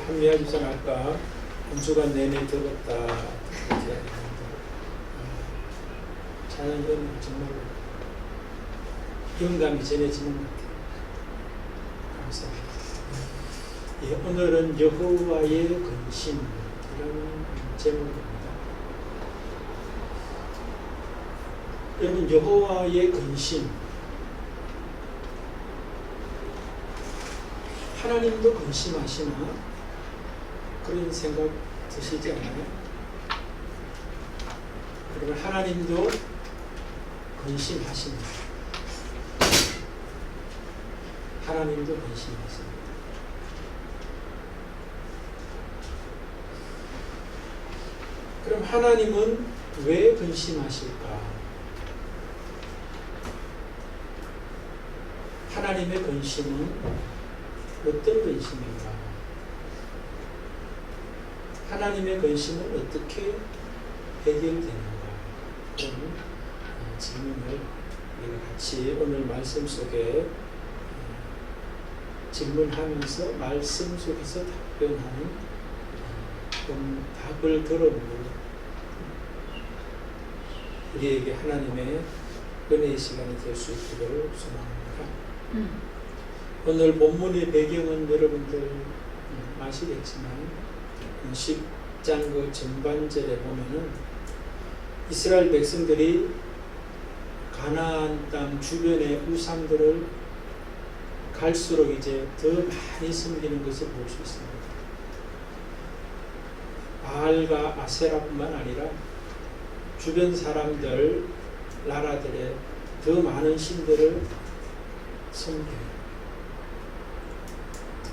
한미아주선 아까 한 주간 내내 들었다 이렇게 하는데 찬양은 정말 영감이 전해지는 것 같아요. 감사합니다. 예, 오늘은 여호와의 근심이라는 제목입니다. 여러분, 여호와의 근심, 하나님도 근심하시나? 그런 생각 드시지 않아요? 그러면 하나님도 근심하십니다. 하나님도 근심하십니다. 그럼 하나님은 왜 근심하실까? 하나님의 근심은 어떤 근심인가? 하나님의 근심은 어떻게 해결되는가? 그런 질문을 우리가 같이 오늘 말씀 속에 질문하면서 말씀 속에서 답변하는 답을 들어보고 우리에게 하나님의 은혜의 시간이 될 수 있기를 소망합니다. 오늘 본문의 배경은 여러분들 아시겠지만 10장 그 전반절에 보면은 이스라엘 백성들이 가나안 땅 주변의 우상들을 갈수록 이제 더 많이 섬기는 것을 볼 수 있습니다. 바알과 아세라뿐만 아니라 주변 사람들, 나라들의 더 많은 신들을 섬겨요.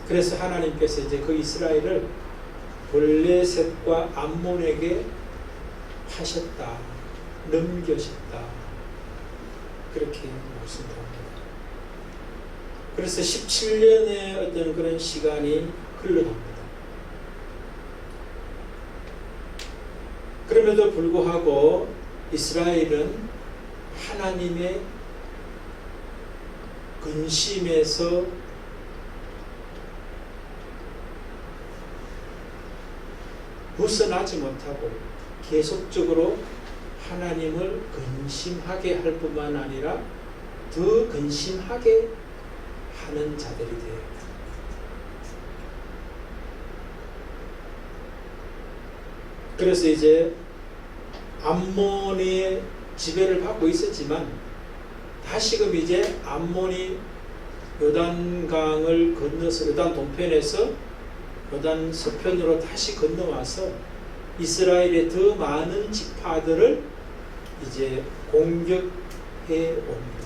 그래서 하나님께서 이제 그 이스라엘을 블레셋과 암몬에게 하셨다, 넘겨셨다, 그렇게 말씀합니다. 그래서 17년의 어떤 그런 시간이 흘러갑니다. 그럼에도 불구하고 이스라엘은 하나님의 근심에서 벗어나지 못하고 계속적으로 하나님을 근심하게 할 뿐만 아니라 더 근심하게 하는 자들이 되어요. 그래서 이제 암몬의 지배를 받고 있었지만 다시금 이제 암몬이 요단강을 건너서 요단 동편에서 요단 서편으로 다시 건너와서 이스라엘의 더 많은 지파들을 이제 공격해 옵니다.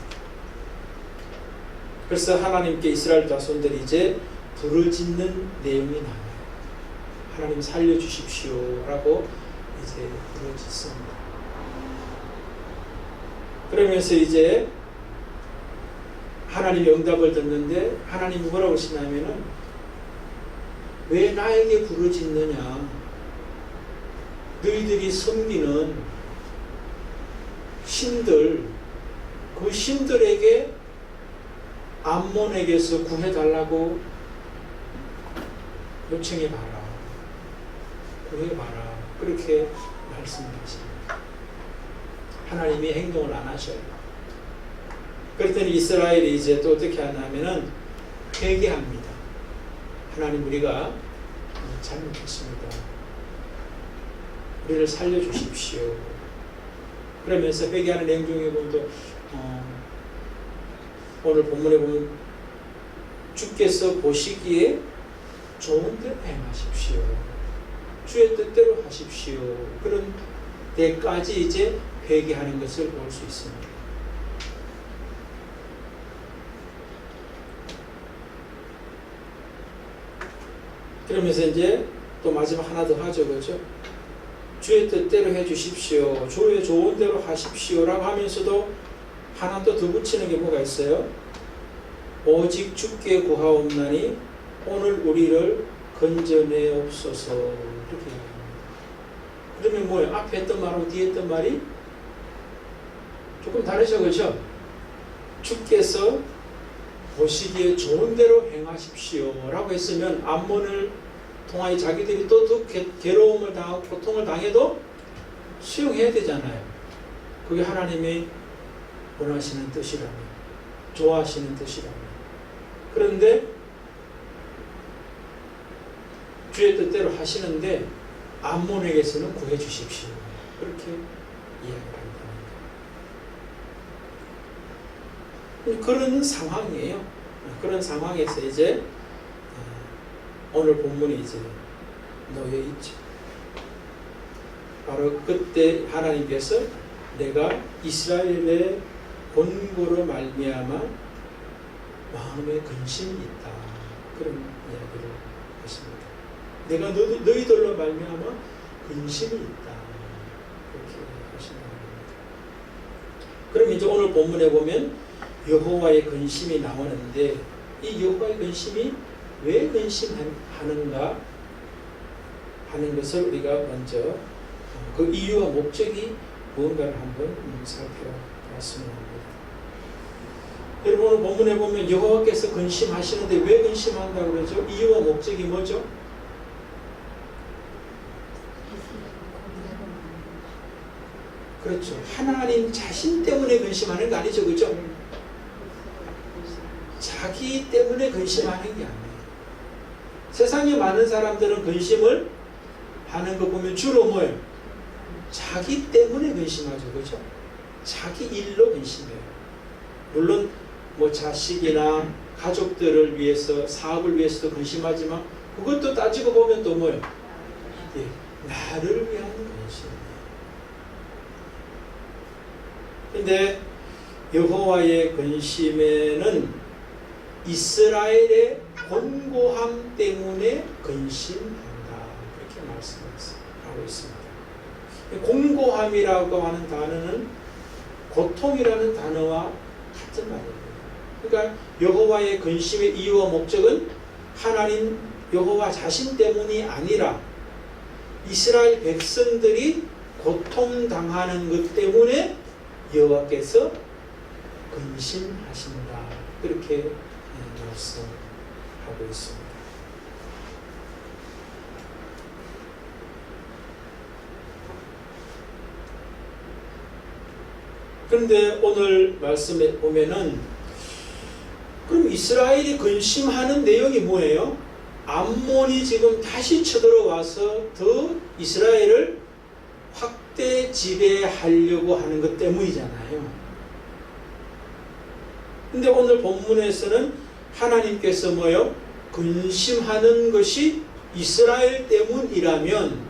그래서 하나님께 이스라엘 자손들이 이제 부르짖는 내용이 나와요. 하나님 살려주십시오 라고 이제 부르짖습니다. 그러면서 이제 하나님의 응답을 듣는데 하나님이 뭐라고 하시냐면은 왜 나에게 부르짖느냐? 너희들이 섬기는 신들, 그 신들에게 암몬에게서 구해달라고 요청해봐라, 구해봐라, 그렇게 말씀하십니다. 하나님이 행동을 안 하셔요. 그랬더니 이스라엘이 이제 또 어떻게 하냐면은 회개합니다. 하나님, 우리가 잘못했습니다. 우리를 살려주십시오. 그러면서 회개하는 내용 중에 보면 또 오늘 본문에 보면 주께서 보시기에 좋은 대로 행하십시오. 주의 뜻대로 하십시오. 그런 데까지 이제 회개하는 것을 볼 수 있습니다. 그러면서 이제 또 마지막 하나 더 하죠, 그렇죠? 주의 뜻대로 해주십시오. 주의 좋은 대로 하십시오라고 하면서도 하나 또 더 붙이는 게 뭐가 있어요? 오직 주께 구하옵나니 오늘 우리를 건져내옵소서. 이렇게 합니다. 그러면 뭐예요? 앞에 했던 말하고 뒤에 했던 말이 조금 다르죠, 그렇죠? 주께서 보시기에 좋은 대로 행하십시오 라고 했으면 암몬을 통하여 자기들이 또 더 괴로움을 당하고 고통을 당해도 수용해야 되잖아요. 그게 하나님의 원하시는 뜻이라면, 좋아하시는 뜻이라면. 그런데 주의 뜻대로 하시는데 암몬에게서는 구해 주십시오. 그렇게 이야기를 한다는 거예요. 그런 상황이에요. 그런 상황에서 이제 오늘 본문이 이제 놓여 있죠. 바로 그때 하나님께서 내가 이스라엘의 곤고로 말미암아 마음에 근심이 있다. 그런 이야기를 하십니다. 내가 너희들로 말미암아 근심이 있다. 그렇게 하신다는 겁니다. 그럼 이제 오늘 본문에 보면 여호와의 근심이 나오는데 이 여호와의 근심이 왜 근심하는가 하는 것을 우리가 먼저 그 이유와 목적이 무언가를 한번 살펴봤으면 합니다. 여러분 오늘 본문에 보면 여호와께서 근심하시는데 왜 근심한다고 그러죠? 이유와 목적이 뭐죠? 그렇죠. 하나님 자신 때문에 근심하는 거 아니죠. 그죠? 자기 때문에 근심하는 게 아니에요. 세상에 많은 사람들은 근심을 하는 거 보면 주로 뭐예요? 자기 때문에 근심하죠. 그죠? 자기 일로 근심해요. 물론 뭐 자식이나 가족들을 위해서, 사업을 위해서도 근심하지만 그것도 따지고 보면 또 뭐예요? 예, 나를 위한 근심이에요. 근데 여호와의 근심에는 이스라엘의 곤고함 때문에 근심한다. 그렇게 말씀하고 있습니다. 곤고함이라고 하는 단어는 고통이라는 단어와 같은 말입니다. 그러니까 여호와의 근심의 이유와 목적은 하나님 여호와 자신 때문이 아니라 이스라엘 백성들이 고통당하는 것 때문에 여호와께서 근심하신다. 그렇게 말씀하고 있습니다. 그런데 오늘 말씀에 보면은 그럼 이스라엘이 근심하는 내용이 뭐예요? 암몬이 지금 다시 쳐들어와서 더 이스라엘을 확대 지배하려고 하는 것 때문이잖아요. 근데 오늘 본문에서는 하나님께서 뭐요? 근심하는 것이 이스라엘 때문이라면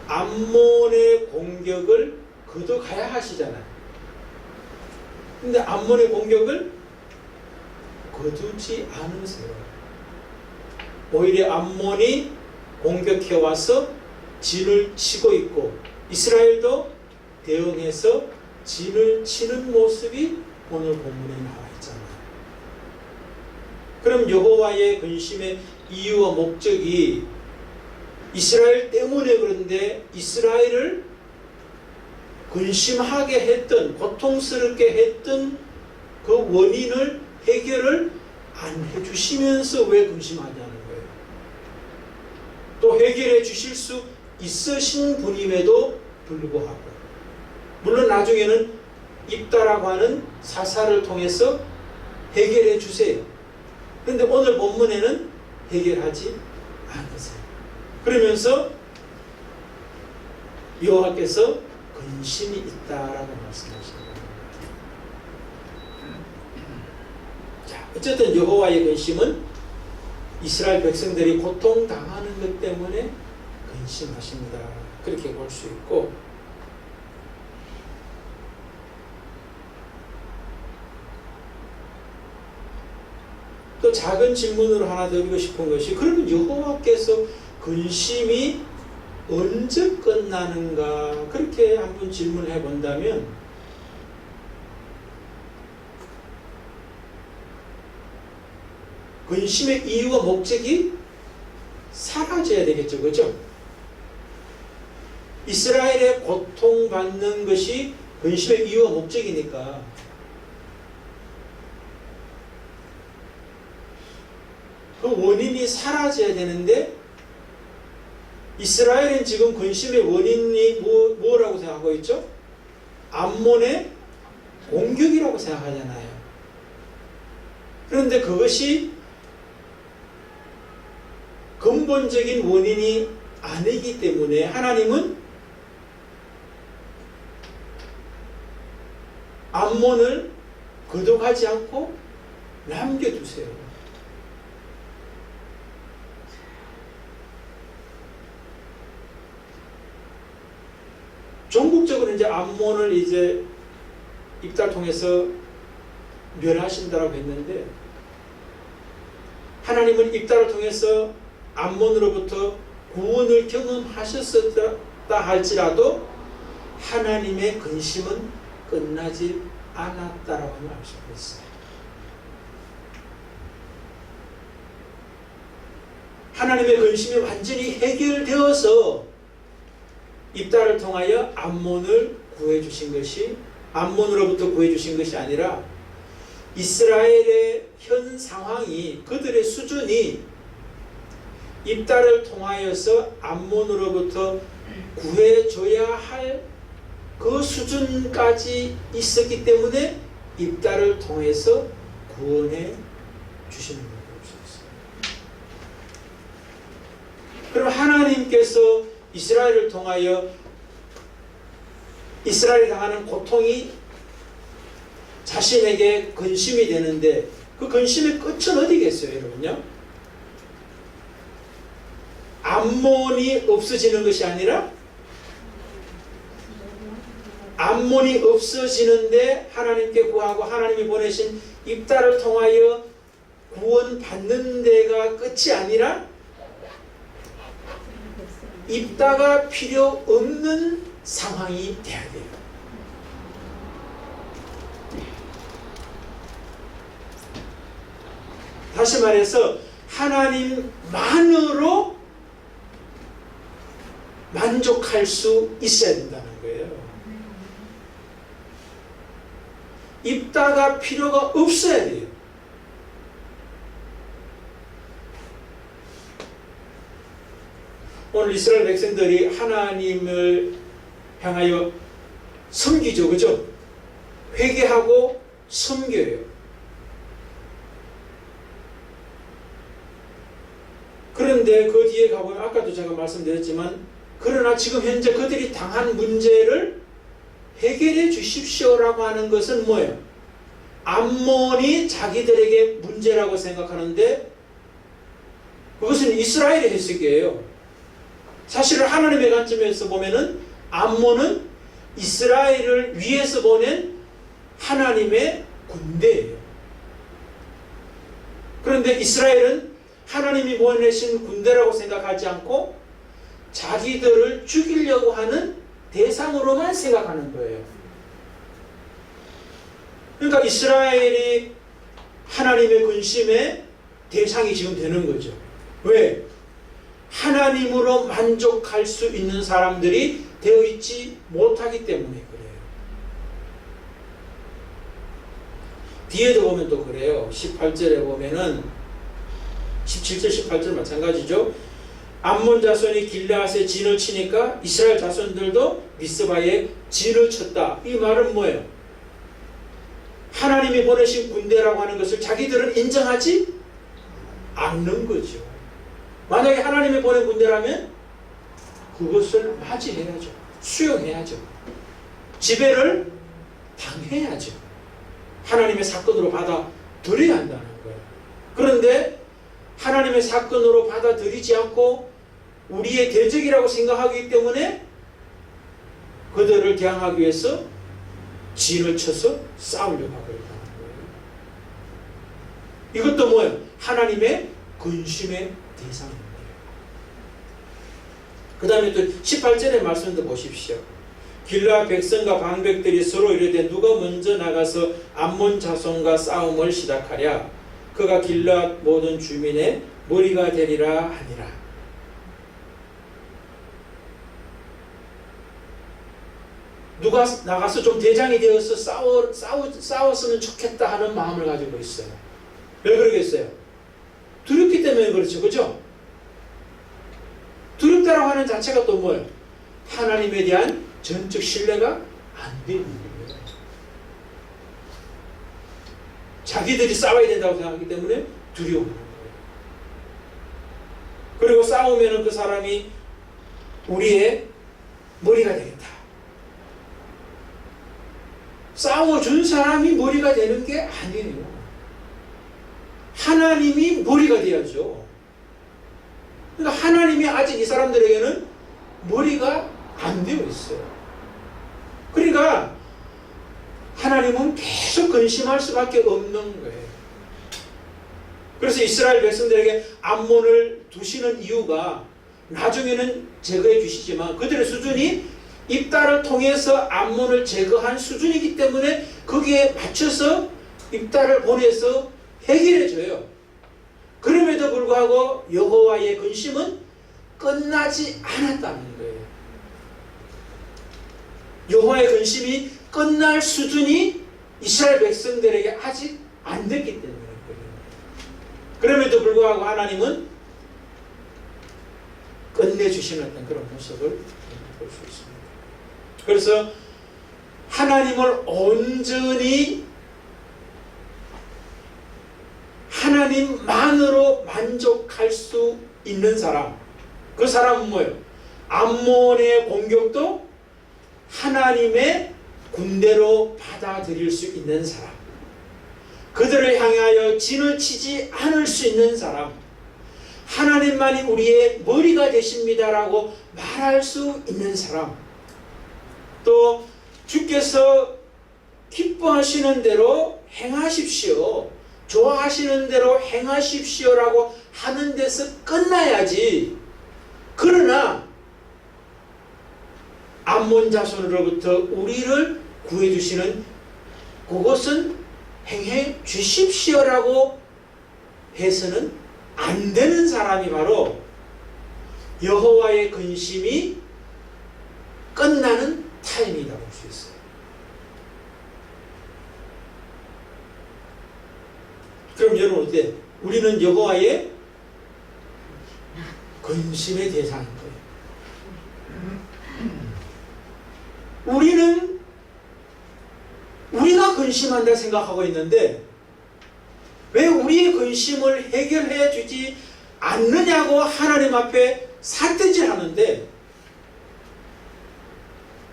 암몬의 공격을 거둬가야 하시잖아요. 근데 암몬의 공격을 거두지 않으세요. 오히려 암몬이 공격해와서 진을 치고 있고 이스라엘도 대응해서 진을 치는 모습이 오늘 본문에 나와 있잖아요. 그럼 여호와의 근심의 이유와 목적이 이스라엘 때문에 그런데 이스라엘을 근심하게 했던, 고통스럽게 했던 그 원인을 해결을 안 해주시면서 왜 근심하냐는 거예요. 또 해결해 주실 수 있으신 분임에도 불구하고 물론 나중에는 입다라고 하는 사사를 통해서 해결해 주세요. 그런데 오늘 본문에는 해결하지 않으세요. 그러면서 여호와께서 근심이 있다라고 말씀하십니다. 자, 어쨌든 여호와의 근심은 이스라엘 백성들이 고통당하는 것 때문에 근심하십니다. 그렇게 볼 수 있고 또 작은 질문으로 하나 드리고 싶은 것이 그러면 여호와께서 근심이 언제 끝나는가 그렇게 한번 질문을 해본다면 근심의 이유와 목적이 사라져야 되겠죠. 그렇죠? 이스라엘의 고통받는 것이 근심의 이유와 목적이니까 그 원인이 사라져야 되는데 이스라엘은 지금 근심의 원인이 뭐라고 생각하고 있죠? 암몬의 공격이라고 생각하잖아요. 그런데 그것이 근본적인 원인이 아니기 때문에 하나님은 암몬을 거듭하지 않고 남겨두세요. 종국적으로 이제 암몬을 이제 입다를 통해서 멸하신다라고 했는데, 하나님은 입다를 통해서 암몬으로부터 구원을 경험하셨었다 할지라도 하나님의 근심은 끝나지 않았다라고 하는 알 수가 있어요. 하나님의 근심이 완전히 해결되어서 입다를 통하여 암몬을 구해주신 것이, 암몬으로부터 구해주신 것이 아니라 이스라엘의 현 상황이, 그들의 수준이 입다를 통하여서 암몬으로부터 구해줘야 할 그 수준까지 있었기 때문에 입다를 통해서 구원해 주시는 것이었어요. 그럼 하나님께서 이스라엘을 통하여 이스라엘이 당하는 고통이 자신에게 근심이 되는데, 그 근심의 끝은 어디겠어요, 여러분요? 암몬이 없어지는 것이 아니라 암몬이 없어지는데 하나님께 구하고 하나님이 보내신 입다를 통하여 구원받는 데가 끝이 아니라 입다가 필요 없는 상황이 돼야 돼요. 다시 말해서 하나님만으로 만족할 수 있어야 된다는 거예요. 입다가 필요가 없어야 돼요. 오늘 이스라엘 백성들이 하나님을 향하여 섬기죠, 그죠? 회개하고 섬겨요. 그런데 그 뒤에 가보면 아까도 제가 말씀드렸지만, 그러나 지금 현재 그들이 당한 문제를 해결해 주십시오라고 하는 것은 뭐예요? 암몬이 자기들에게 문제라고 생각하는데 그것은 이스라엘의 해석이에요. 사실은 하나님의 관점에서 보면은 암몬은 이스라엘을 위해서 보낸 하나님의 군대예요. 그런데 이스라엘은 하나님이 보내신 군대라고 생각하지 않고 자기들을 죽이려고 하는 대상으로만 생각하는 거예요. 그러니까 이스라엘이 하나님의 근심의 대상이 지금 되는 거죠. 왜? 하나님으로 만족할 수 있는 사람들이 되어 있지 못하기 때문에 그래요. 뒤에도 보면 또 그래요. 18절에 보면은 17절 18절 마찬가지죠. 암몬 자손이 길르앗에 진을 치니까 이스라엘 자손들도 미스바에 진을 쳤다. 이 말은 뭐예요? 하나님이 보내신 군대라고 하는 것을 자기들은 인정하지 않는 거죠. 만약에 하나님이 보낸 군대라면 그것을 맞이해야죠. 수용해야죠. 지배를 당해야죠. 하나님의 사건으로 받아들여야 한다는 거예요. 그런데 하나님의 사건으로 받아들이지 않고 우리의 대적이라고 생각하기 때문에 그들을 대항하기 위해서 진을 쳐서 싸우려고 하고 있다는 거예요. 이것도 뭐예요? 하나님의 근심의 대상입니다. 그 다음에 또 18절의 말씀도 보십시오. 길르앗 백성과 방백들이 서로 이르되 누가 먼저 나가서 암몬 자손과 싸움을 시작하랴. 그가 길르앗 모든 주민의 머리가 되리라 하니라. 누가 나가서 좀 대장이 되어서 싸웠으면 좋겠다 하는 마음을 가지고 있어요. 왜 그러겠어요? 두렵기 때문에 그렇죠. 그죠? 두렵다라고 하는 자체가 또 뭐예요? 하나님에 대한 전적 신뢰가 안 되는 거예요. 자기들이 싸워야 된다고 생각하기 때문에 두려워하는 거예요. 그리고 싸우면 그 사람이 우리의 머리가 되겠다. 싸워준 사람이 머리가 되는 게 아니에요. 하나님이 머리가 돼야죠. 그러니까 하나님이 아직 이 사람들에게는 머리가 안 되어 있어요. 그러니까 하나님은 계속 근심할 수밖에 없는 거예요. 그래서 이스라엘 백성들에게 암몬을 두시는 이유가 나중에는 제거해 주시지만 그들의 수준이 입다를 통해서 암몬을 제거한 수준이기 때문에 거기에 맞춰서 입다를 보내서 해결해줘요. 그럼에도 불구하고 여호와의 근심은 끝나지 않았다는 거예요. 여호와의 근심이 끝날 수준이 이스라엘 백성들에게 아직 안 됐기 때문에 그래요. 그럼에도 불구하고 하나님은 끝내주시는 어떤 그런 모습을 볼 수 있습니다. 그래서 하나님을 온전히 하나님만으로 만족할 수 있는 사람, 그 사람은 뭐예요? 암몬의 공격도 하나님의 군대로 받아들일 수 있는 사람, 그들을 향하여 진을 치지 않을 수 있는 사람, 하나님만이 우리의 머리가 되십니다라고 말할 수 있는 사람, 또 주께서 기뻐하시는 대로 행하십시오, 좋아하시는 대로 행하십시오라고 하는 데서 끝나야지. 그러나 암몬 자손으로부터 우리를 구해주시는 그것은 행해 주십시오라고 해서는 안 되는 사람이 바로 여호와의 근심이 끝나는 타임이라고 볼 수 있어요. 그럼 여러분 어때? 우리는 여호와의 근심의 대상인 거예요. 우리는 우리가 근심한다 생각하고 있는데 왜 우리의 근심을 해결해 주지 않느냐고 하나님 앞에 삿대질 하는데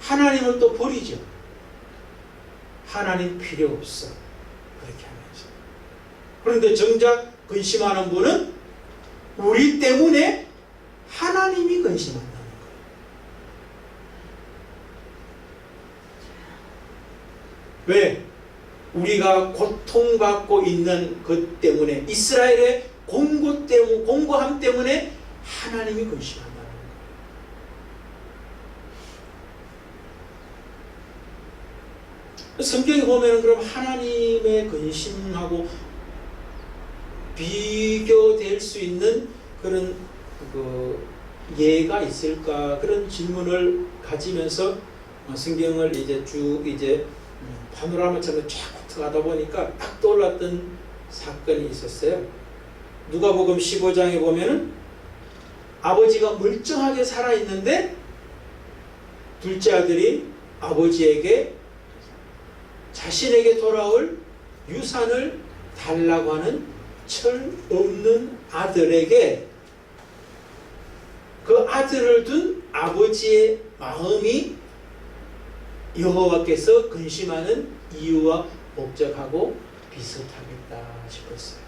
하나님을 또 버리죠. 하나님 필요 없어. 그렇게 하면서. 그런데 정작 근심하는 분은 우리 때문에 하나님이 근심한다는 거예요. 왜? 우리가 고통받고 있는 것 때문에, 이스라엘의 공고함 때문에 하나님이 근심한다는 거예요. 성경에 보면 그럼 하나님의 근심하고 비교될 수 있는 그런 예가 있을까? 그런 질문을 가지면서 성경을 이제 쭉 파노라마처럼 쫙 가다 보니까 딱 떠올랐던 사건이 있었어요. 누가복음 15장에 보면은 아버지가 멀쩡하게 살아있는데 둘째 아들이 아버지에게 자신에게 돌아올 유산을 달라고 하는 철 없는 아들에게 그 아들을 둔 아버지의 마음이 여호와께서 근심하는 이유와 목적하고 비슷하겠다 싶었어요.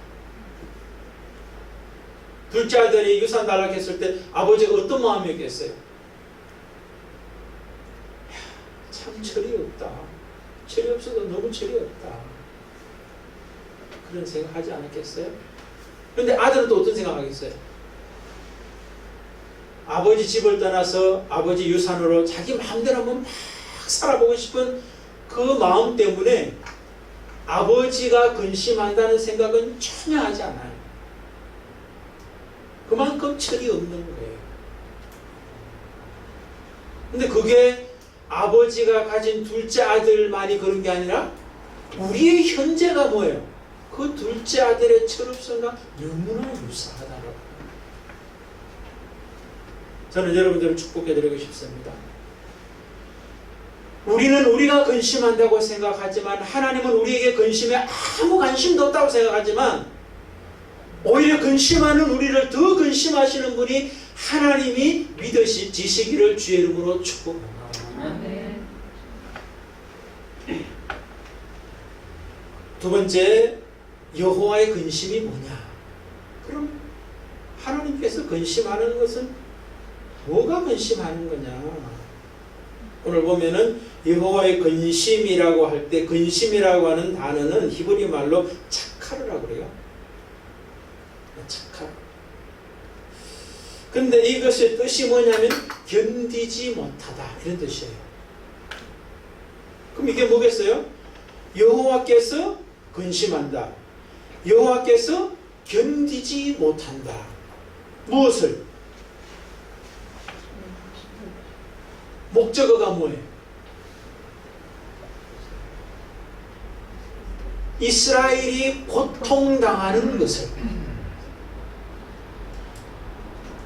둘째 아들이 유산 달라고 했을 때 아버지가 어떤 마음이었겠어요? 참 철이 없다. 철이 없어도 너무 철이 없다. 그런 생각하지 않았겠어요? 그런데 아들은 또 어떤 생각하겠어요? 아버지 집을 떠나서 아버지 유산으로 자기 마음대로 한번 막 살아보고 싶은 그 마음 때문에 아버지가 근심한다는 생각은 전혀 하지 않아요. 그만큼 철이 없는 거예요. 근데 그게 아버지가 가진 둘째 아들만이 그런 게 아니라 우리의 현재가 뭐예요? 그 둘째 아들의 철없음과 너무나 유사하다고. 저는 여러분들을 축복해드리고 싶습니다. 우리는 우리가 근심한다고 생각하지만 하나님은 우리에게 근심에 아무 관심도 없다고 생각하지만 오히려 근심하는 우리를 더 근심하시는 분이 하나님이 믿으시기를 주의 이름으로 축복합니다. 두 번째, 여호와의 근심이 뭐냐? 그럼 하나님께서 근심하는 것은 뭐가 근심하는 거냐? 오늘 보면은 여호와의 근심이라고 할 때 근심이라고 하는 단어는 히브리 말로 차카르라고 그래요. 차카르. 근데 이것의 뜻이 뭐냐면 견디지 못하다 이런 뜻이에요. 그럼 이게 뭐겠어요? 여호와께서 근심한다. 여호와께서 견디지 못한다. 무엇을? 목적어가 뭐예요? 이스라엘이 고통당하는 것을.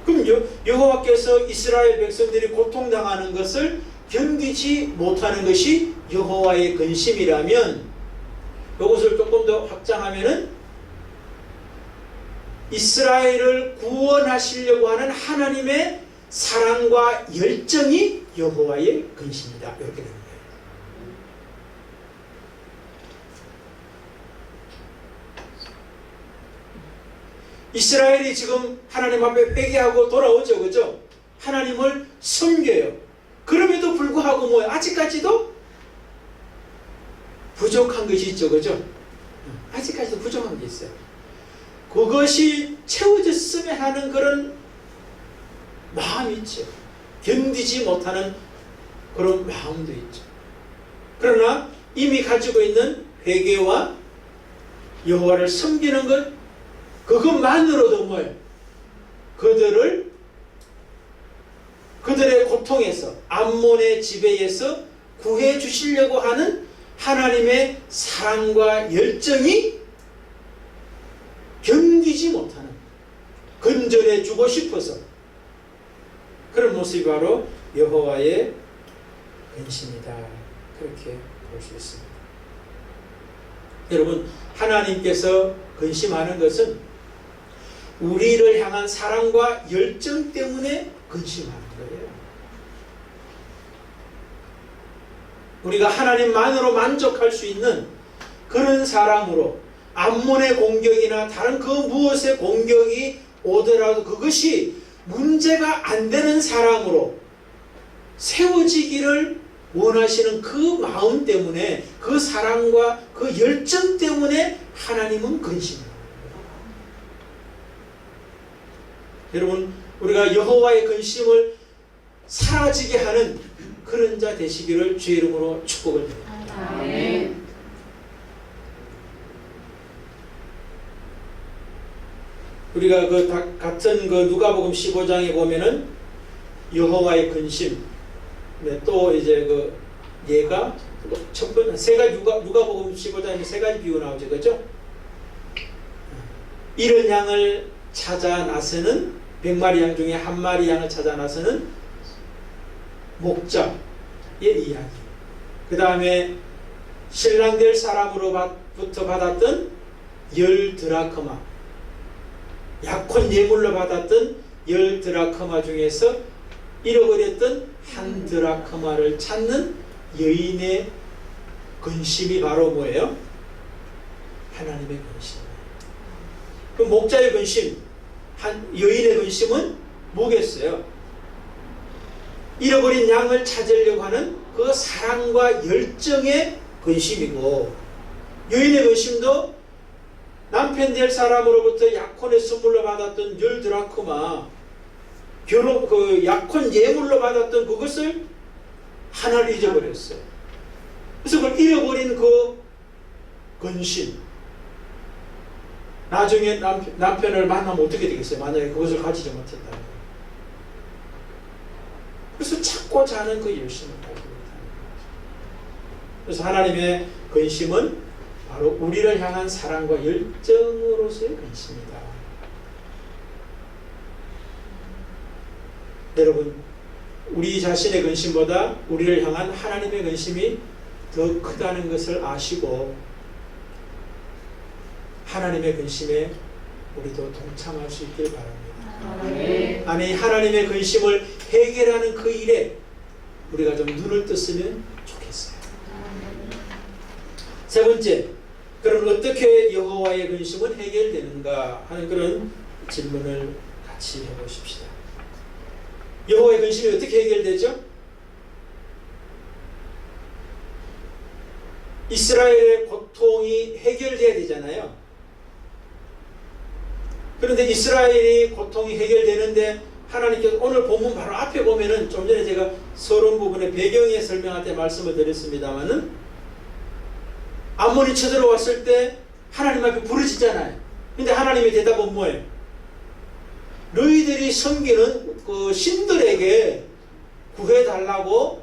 그럼 여호와께서 이스라엘 백성들이 고통당하는 것을 견디지 못하는 것이 여호와의 근심이라면 이것을 조금 더 확장하면은 이스라엘을 구원하시려고 하는 하나님의 사랑과 열정이 여호와의 근심이다. 이렇게 되는 거예요. 이스라엘이 지금 하나님 앞에 회개하고 돌아오죠. 그죠? 하나님을 섬겨요. 그럼에도 불구하고 뭐예요? 아직까지도 부족한 것이 있죠. 그죠? 아직까지도 부족한 게 있어요. 그것이 채워졌으면 하는 그런 마음이 있죠. 견디지 못하는 그런 마음도 있죠. 그러나 이미 가지고 있는 회개와 여호와를 섬기는 것, 그것만으로도 뭐예요? 그들의 고통에서, 암몬의 지배에서 구해 주시려고 하는 하나님의 사랑과 열정이 견디지 못하는, 근절해 주고 싶어서 그런 모습이 바로 여호와의 근심이다. 그렇게 볼 수 있습니다. 여러분, 하나님께서 근심하는 것은 우리를 향한 사랑과 열정 때문에 근심하는 거예요. 우리가 하나님만으로 만족할 수 있는 그런 사람으로 암몬의 공격이나 다른 그 무엇의 공격이 오더라도 그것이 문제가 안 되는 사람으로 세워지기를 원하시는 그 마음 때문에, 그 사랑과 그 열정 때문에 하나님은 근심합니다. 여러분, 우리가 여호와의 근심을 사라지게 하는 그런 자 되시기를 주의 이름으로 축복을 드립니다. 아멘. 우리가 같은 누가복음 15장에 보면은 여호와의 근심, 또 이제 예가 첫 번째 세 가지 누가복음 15장에 세 가지 비유 나오죠, 그렇죠? 이른 양을 찾아 나서는 100마리 양 중에 한 마리 양을 찾아 나서는 목자의 이야기. 그 다음에 신랑 될 사람으로부터 받았던 10드라크마, 약혼 예물로 받았던 10드라크마 중에서 잃어버렸던 1드라크마를 찾는 여인의 근심이 바로 뭐예요? 하나님의 근심. 그 목자의 근심, 여인의 근심은 뭐겠어요? 잃어버린 양을 찾으려고 하는 그 사랑과 열정의 근심이고, 여인의 근심도 남편 될 사람으로부터 약혼의 선물로 받았던 10드라크마, 약혼 예물로 받았던 그것을 하나를 잊어버렸어요. 그래서 그걸 잃어버린 그 근심, 나중에 남편을 만나면 어떻게 되겠어요? 만약에 그것을 가지지 못했다면. 그래서 찾고자 하는 그 열심을 가지고 있다는 거죠. 그래서 하나님의 근심은 바로 우리를 향한 사랑과 열정으로서의 근심이다. 여러분, 우리 자신의 근심보다 우리를 향한 하나님의 근심이 더 크다는 것을 아시고 하나님의 근심에 우리도 동참할 수 있길 바랍니다. 아니, 하나님의 근심을 해결하는 그 일에 우리가 좀 눈을 떴으면 좋겠어요. 세 번째, 그럼 어떻게 여호와의 근심은 해결되는가 하는 그런 질문을 같이 해보십시다. 여호와의 근심이 어떻게 해결되죠? 이스라엘의 고통이 해결돼야 되잖아요. 그런데 이스라엘이 고통이 해결되는데 하나님께서 오늘 본문 바로 앞에 보면은 좀 전에 제가 서론 부분의 배경에 설명할 때 말씀을 드렸습니다만은 암몬이 쳐들어왔을 때 하나님 앞에 부르짖잖아요. 근데 하나님의 대답은 뭐예요? 너희들이 섬기는 그 신들에게 구해달라고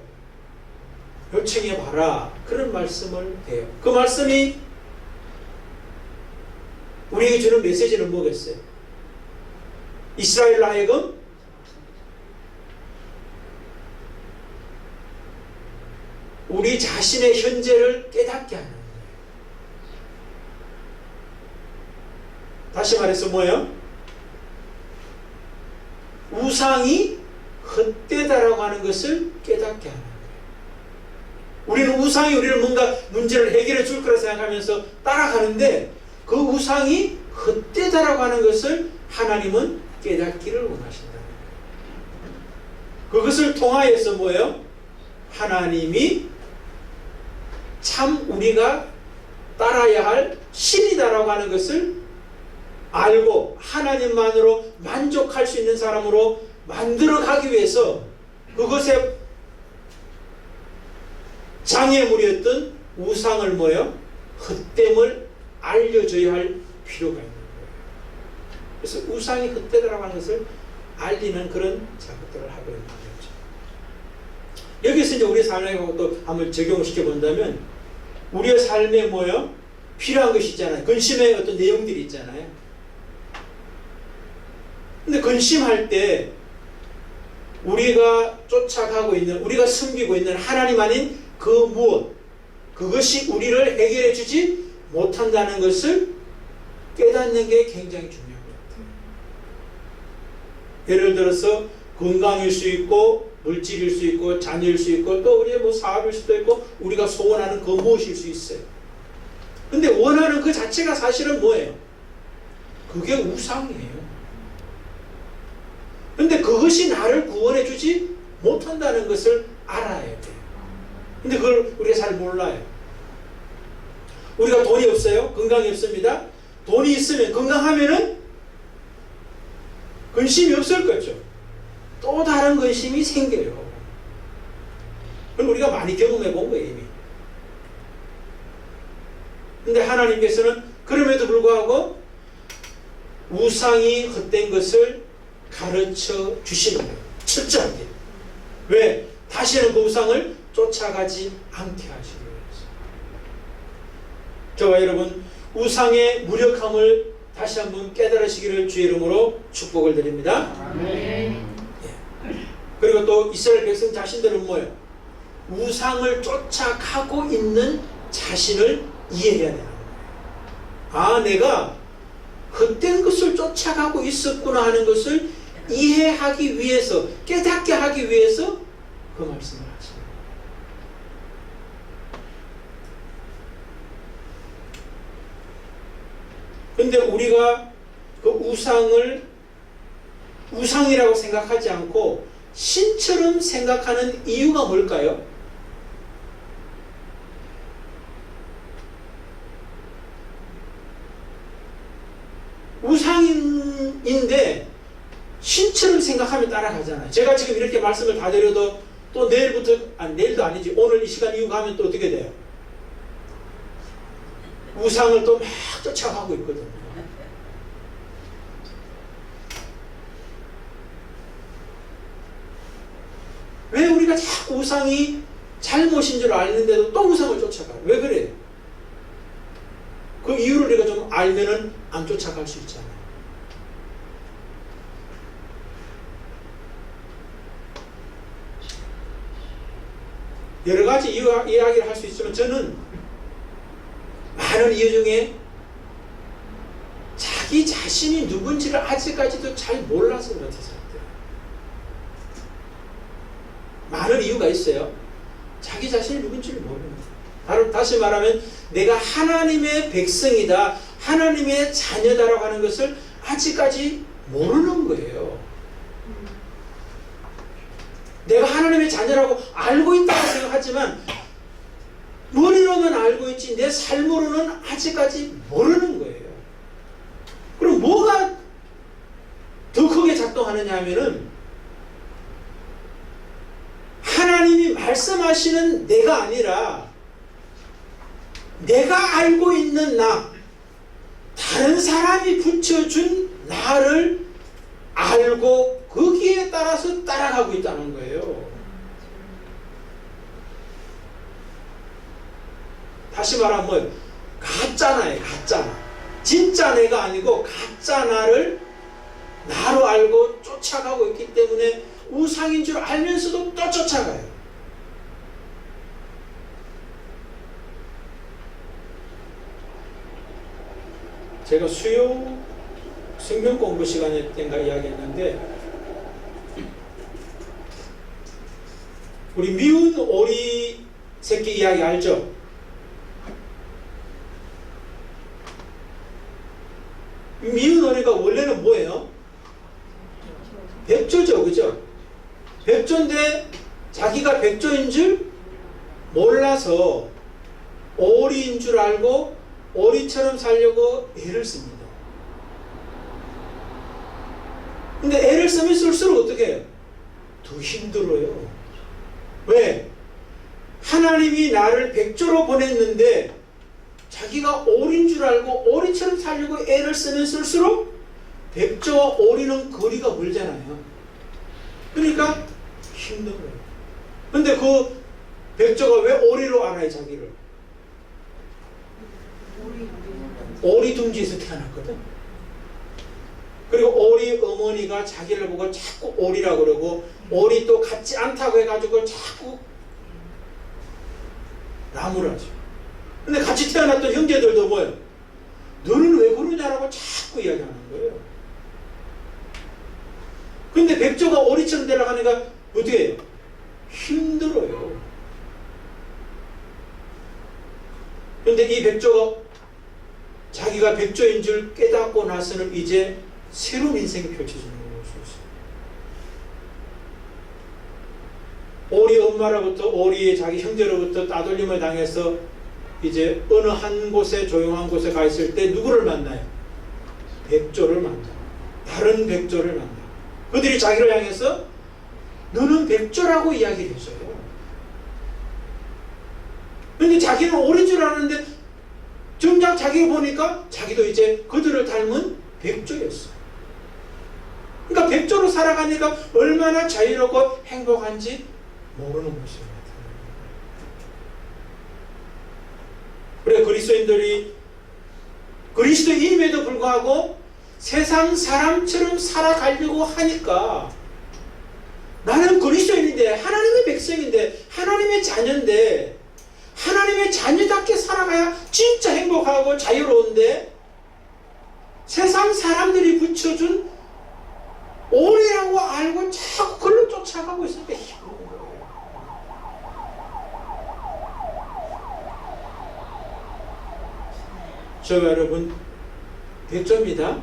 요청해봐라. 그런 말씀을 해요. 그 말씀이 우리에게 주는 메시지는 뭐겠어요? 이스라엘로 하여금 우리 자신의 현재를 깨닫게 하는 거예요. 다시 말해서 뭐예요? 우상이 헛되다라고 하는 것을 깨닫게 하는 거예요. 우리는 우상이 우리를 뭔가 문제를 해결해 줄 거라 생각하면서 따라가는데 그 우상이 헛되다라고 하는 것을 하나님은 깨닫기를 원하신다는 거예요. 그것을 통하여서 뭐예요? 하나님이 참 우리가 따라야 할 신이다라고 하는 것을 알고 하나님만으로 만족할 수 있는 사람으로 만들어가기 위해서 그것에 장애물이었던 우상을 뭐예요? 헛됨을 알려줘야 할 필요가 있는 거예요. 그래서 우상이 헛되다라고 하는 것을 알리는 그런 작업들을 하고 있는 거죠. 여기서 이제 우리의 삶에 또 한번 적용을 시켜본다면 우리의 삶에 뭐예요? 필요한 것이 있잖아요. 근심의 어떤 내용들이 있잖아요. 근데 근심할 때 우리가 쫓아가고 있는, 우리가 섬기고 있는 하나님 아닌 그 무엇, 그것이 우리를 해결해 주지 못한다는 것을 깨닫는 게 굉장히 중요한 것 같아요. 예를 들어서 건강일 수 있고 물질일 수 있고 자녀일 수 있고 또 우리의 뭐 사업일 수도 있고 우리가 소원하는 그 무엇일 수 있어요. 근데 원하는 그 자체가 사실은 뭐예요? 그게 우상이에요. 근데 그것이 나를 구원해 주지 못한다는 것을 알아야 돼요. 근데 그걸 우리가 잘 몰라요. 우리가 돈이 없어요? 건강이 없습니다. 돈이 있으면, 건강하면은 근심이 없을 거죠. 또 다른 근심이 생겨요. 그럼 우리가 많이 경험해 본 거예요, 이미. 근데 하나님께서는 그럼에도 불구하고 우상이 헛된 것을 가르쳐 주시는 거예요. 철저하게. 왜? 다시는 그 우상을 쫓아가지 않게 하시기 위해서. 저와 여러분, 우상의 무력함을 다시 한번 깨달으시기를 주의 이름으로 축복을 드립니다. 아멘. 그리고 또 이스라엘 백성 자신들은 뭐예요? 우상을 쫓아가고 있는 자신을 이해해야 되는 거예요. 아, 내가 헛된 것을 쫓아가고 있었구나 하는 것을 이해하기 위해서, 깨닫게 하기 위해서 그 말씀을 하시는 거예요. 그런데 우리가 그 우상을 우상이라고 생각하지 않고 신처럼 생각하는 이유가 뭘까요? 우상인데 신처럼 생각하면 따라가잖아요. 제가 지금 이렇게 말씀을 다 드려도 또 내일부터, 내일도 아니지, 오늘 이 시간 이후 가면 또 어떻게 돼요? 우상을 또 막 쫓아가고 있거든요. 왜 우리가 자꾸 우상이 잘못인 줄 아는데도 또 우상을 쫓아가요? 왜 그래요? 그 이유를 우리가 좀 알면은 안 쫓아갈 수 있잖아요. 여러 가지 이야기를 할 수 있지만 저는 많은 이유 중에 자기 자신이 누군지를 아직까지도 잘 몰라서 그렇다 사람들. 많은 이유가 있어요. 자기 자신이 누군지를 모르는 거예요. 다시 말하면 내가 하나님의 백성이다, 하나님의 자녀다라고 하는 것을 아직까지 모르는 거예요. 내가 하나님의 자녀라고 알고 있다고 생각하지만 머리로는 알고 있지 내 삶으로는 아직까지 모르는 거예요. 그럼 뭐가 더 크게 작동하느냐 하면은 하나님이 말씀하시는 내가 아니라 내가 알고 있는 나, 다른 사람이 붙여준 나를 알고 거기에 따라서 따라가고 있다는 거예요. 다시 말하면 뭐예요? 가짜 나예요. 가짜 나. 진짜 내가 아니고 가짜 나를 나로 알고 쫓아가고 있기 때문에 우상인 줄 알면서도 또 쫓아가요. 제가 수요 성경 공부 시간에 땐가 이야기했는데 우리 미운 오리 새끼 이야기 알죠? 미운 오리가 원래는 뭐예요? 백조죠, 그죠? 백조인데 자기가 백조인 줄 몰라서 오리인 줄 알고 오리처럼 살려고 애를 씁니다. 근데 애를 쓰면 쓸수록 어떻게 해요? 더 힘들어요. 왜? 하나님이 나를 백조로 보냈는데 자기가 오리인 줄 알고 오리처럼 살려고 애를 쓰면 쓸수록 백조와 오리는 거리가 멀잖아요. 그러니까 힘들어요. 근데 그 백조가 왜 오리로 알아요, 자기를? 오리 둥지에서 태어났거든. 그리고 오리 어머니가 자기를 보고 자꾸 오리라고 그러고 오리 또 같지 않다고 해가지고 자꾸 나무라죠. 근데 같이 태어났던 형제들도 뭐예요? 너는 왜 그러냐라고 자꾸 이야기하는 거예요. 근데 백조가 오리처럼 되려가니까 어떻게 해요? 힘들어요. 근데 이 백조가 자기가 백조인 줄 깨닫고 나서는 이제 새로운 인생이 펼쳐지는 걸 볼 수 있어요. 오리 엄마로부터 오리의 자기 형제로부터 따돌림을 당해서 이제 어느 한 곳에 조용한 곳에 가 있을 때 누구를 만나요? 백조를 만나요. 다른 백조를 만나요. 그들이 자기를 향해서 너는 백조라고 이야기를 해줘요. 근데 자기는 오리인 줄 아는데 정작 자기가 보니까 자기도 이제 그들을 닮은 백조였어. 그러니까 백조로 살아가니까 얼마나 자유롭고 행복한지 모르는 것이에요. 그래 그리스도인들이 그리스도인임에도 불구하고 세상 사람처럼 살아가려고 하니까 나는 그리스도인인데 하나님의 백성인데 하나님의 자녀인데 하나님의 자녀답게 살아가야 진짜 행복하고 자유로운데 세상 사람들이 붙여준 오리라고 알고 자꾸 그걸로 쫓아가고 있으니까 힘든 거예요. 저 여러분 백조입니다.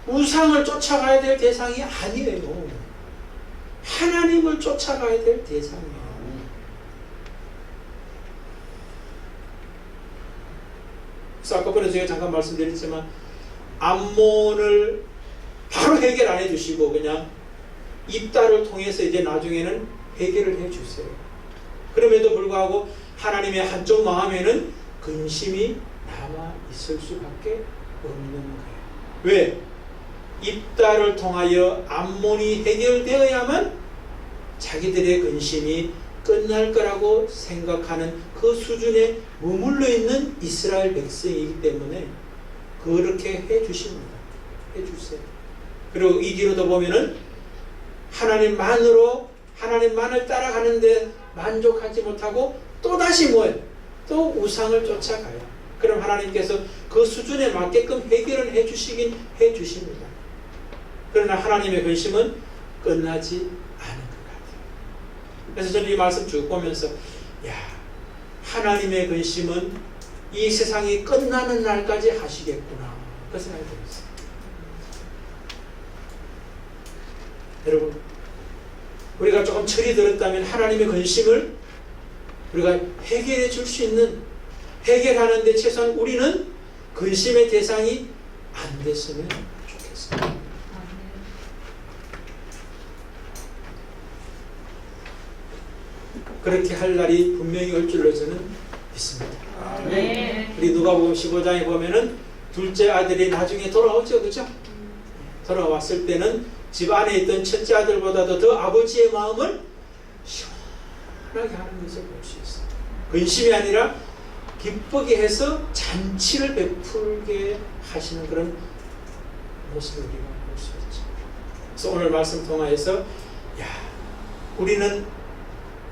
우상을 쫓아가야 될 대상이 아니에요. 하나님을 쫓아가야 될 대상이에요. 그래서 아까 전에 제가 잠깐 말씀드렸지만 암몬을 바로 해결 안 해주시고 그냥 입다를 통해서 이제 나중에는 해결을 해주세요. 그럼에도 불구하고 하나님의 한쪽 마음에는 근심이 남아 있을 수밖에 없는 거예요. 왜? 입다를 통하여 암몬이 해결되어야만 자기들의 근심이 끝날 거라고 생각하는 그 수준에 머물러 있는 이스라엘 백성이기 때문에 그렇게 해주십니다. 해주세요. 그리고 이 뒤로도 보면은 하나님만을 따라가는데 만족하지 못하고 또다시 뭐예요? 또 우상을 쫓아가요. 그럼 하나님께서 그 수준에 맞게끔 해결을 해주시긴 해주십니다. 그러나 하나님의 근심은 끝나지 않은 것 같아요. 그래서 저는 이 말씀 쭉 보면서 하나님의 근심은 이 세상이 끝나는 날까지 하시겠구나 그 생각이 들었어요. 여러분, 우리가 조금 철이 들었다면 하나님의 근심을 우리가 해결해 줄 수 있는, 해결하는데 최소한 우리는 근심의 대상이 안 됐으면 좋겠습니다. 그렇게 할 날이 분명히 올 줄로 저는 믿습니다. 우리 누가복음 15장에 보면은 둘째 아들이 나중에 돌아오죠, 그죠? 돌아왔을 때는 집 안에 있던 첫째 아들보다도 더 아버지의 마음을 시원하게 하는 것을 볼 수 있어요. 근심이 아니라 기쁘게 해서 잔치를 베풀게 하시는 그런 모습을 우리가 볼 수 있죠. 그래서 오늘 말씀 통하여서 우리는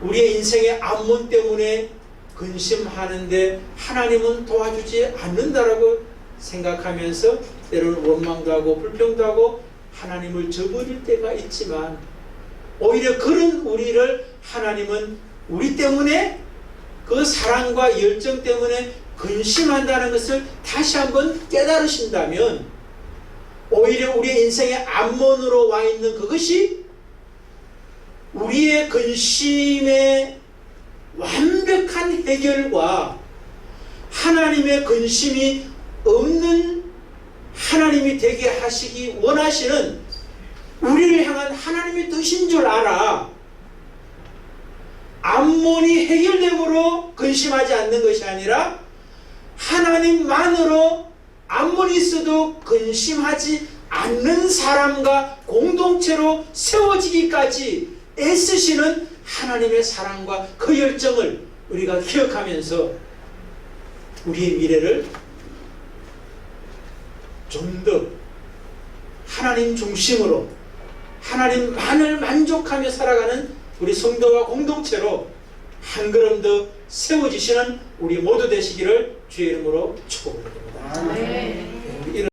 우리의 인생의 암문 때문에 근심하는데 하나님은 도와주지 않는다라고 생각하면서 때로는 원망도 하고 불평도 하고 하나님을 저버릴 때가 있지만, 오히려 그런 우리를 하나님은 우리 때문에 그 사랑과 열정 때문에 근심한다는 것을 다시 한번 깨달으신다면, 오히려 우리의 인생의 암문으로 와 있는 그것이 우리의 근심의 완벽한 해결과 하나님의 근심이 없는 하나님이 되게 하시기 원하시는 우리를 향한 하나님의 뜻인 줄 알아. 암몬이 해결됨으로 근심하지 않는 것이 아니라 하나님만으로 암몬이 있어도 근심하지 않는 사람과 공동체로 세워지기까지 애쓰시는 하나님의 사랑과 그 열정을 우리가 기억하면서 우리의 미래를 좀 더 하나님 중심으로 하나님만을 만족하며 살아가는 우리 성도와 공동체로 한 걸음 더 세워지시는 우리 모두 되시기를 주의 이름으로 축복드립니다.